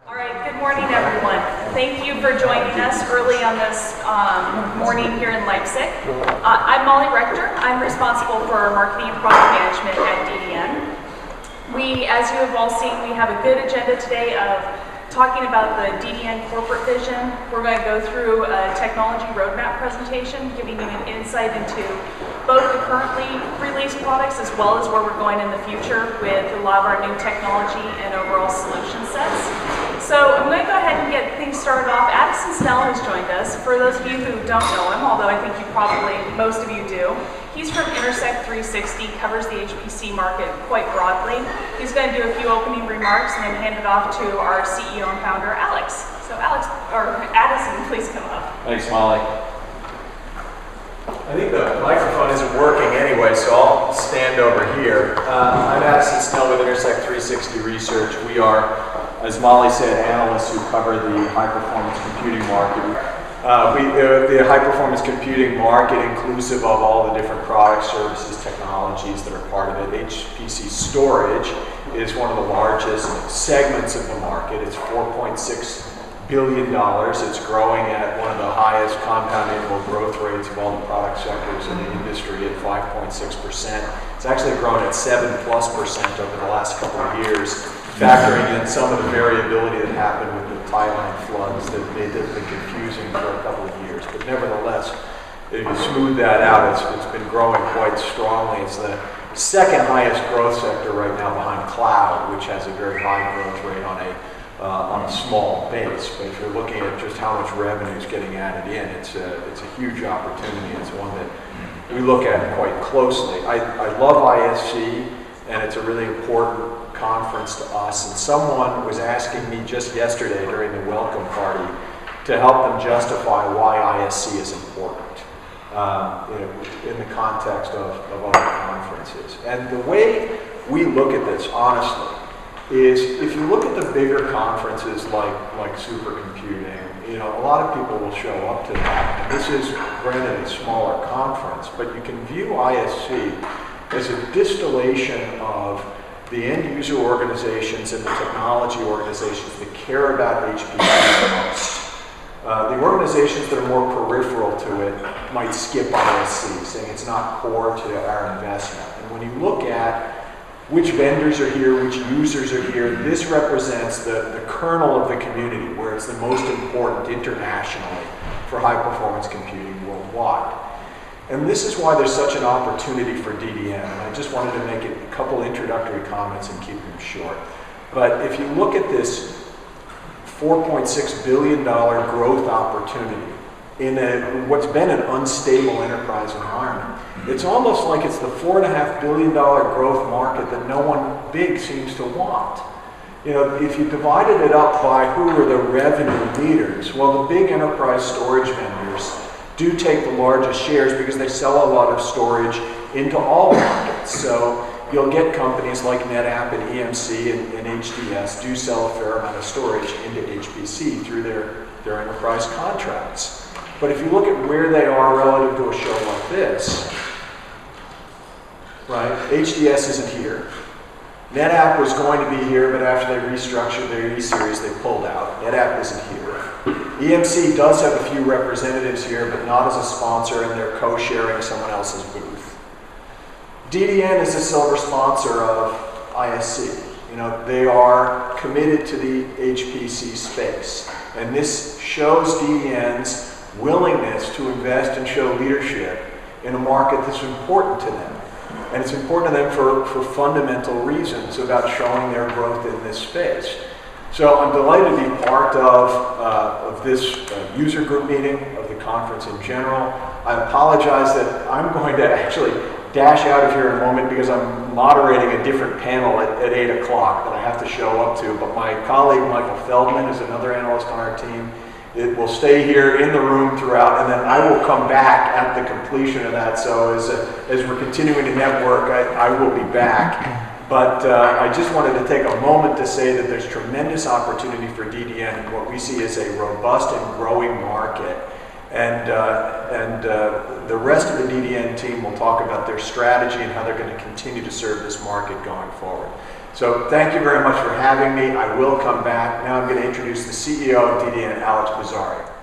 All right, good morning, everyone. Thank you for joining us early on this morning here in Leipzig. I'm Molly Rector. I'm responsible for marketing and product management at DDN. As you have all seen, we have a good agenda today of talking about the DDN corporate vision. We're going to go through a technology roadmap presentation, giving you an insight into both the currently released products as well as where we're going in the future with a lot of our new technology and overall solution sets. So I'm going to go ahead and get things started off. Addison Snell has joined us. For those of you who don't know him, although I think most of you do, he's from Intersect 360, covers the HPC market quite broadly. He's going to do a few opening remarks and then hand it off to our CEO and founder, Alex. So Addison, please come up. Thanks, Molly. I think the microphone isn't working anyway, so I'll stand over here. I'm Addison Snell with Intersect 360 Research. We are, as Molly said, analysts who cover the high-performance computing market. The high-performance computing market, inclusive of all the different products, services, technologies that are part of it. HPC storage is one of the largest segments of the market. It's $4.6 billion. It's growing at one of the highest compound annual growth rates of all the product sectors in the industry at 5.6%. It's actually grown at 7+% over the last couple of years, factoring in some of the variability that happened with the Thailand floods that made it confusing for a couple of years. But nevertheless, if you smooth that out, it's been growing quite strongly. It's the second highest growth sector right now behind cloud, which has a very high growth rate on a small base. But if you're looking at just how much revenue is getting added in, it's a huge opportunity. It's one that we look at quite closely. I love ISC, and it's a really important conference to us. And someone was asking me just yesterday during the welcome party to help them justify why ISC is important in the context of other conferences. And the way we look at this, honestly, is if you look at the bigger conferences like supercomputing, a lot of people will show up to that. And this is, granted, a smaller conference, but you can view ISC as a distillation of the end user organizations and the technology organizations that care about HPC the most. The organizations that are more peripheral to it might skip ISC, saying it's not core to our investment. And when you look at which vendors are here, which users are here, this represents the kernel of the community, where it's the most important internationally for high-performance computing worldwide. And this is why there's such an opportunity for DDN. And I just wanted to make a couple introductory comments and keep them short. But if you look at this $4.6 billion growth opportunity in what's been an unstable enterprise environment, it's almost like it's the $4.5 billion growth market that no one big seems to want. If you divided it up by who are the revenue leaders, well, the big enterprise storage vendors do take the largest shares because they sell a lot of storage into all markets. So you'll get companies like NetApp and EMC and HDS do sell a fair amount of storage into HPC through their enterprise contracts. But if you look at where they are relative to a show like this, right, HDS isn't here. NetApp was going to be here, but after they restructured their E-Series, they pulled out. NetApp isn't here. EMC does have a few representatives here, but not as a sponsor, and they're co-sharing someone else's booth. DDN is a silver sponsor of ISC. They are committed to the HPC space, and this shows DDN's willingness to invest and show leadership in a market that's important to them. And it's important to them for fundamental reasons about showing their growth in this space. So I'm delighted to be part of this user group meeting, of the conference in general. I apologize that I'm going to actually dash out of here in a moment because I'm moderating a different panel at 8 o'clock that I have to show up to. But my colleague, Michael Feldman, is another analyst on our team. It will stay here in the room throughout, and then I will come back at the completion of that. So as we're continuing to network, I will be back. But I just wanted to take a moment to say that there's tremendous opportunity for DDN in what we see as a robust and growing market. And the rest of the DDN team will talk about their strategy and how they're going to continue to serve this market going forward. So thank you very much for having me. I will come back. Now I'm going to introduce the CEO of DDN, Alex Bizzarri.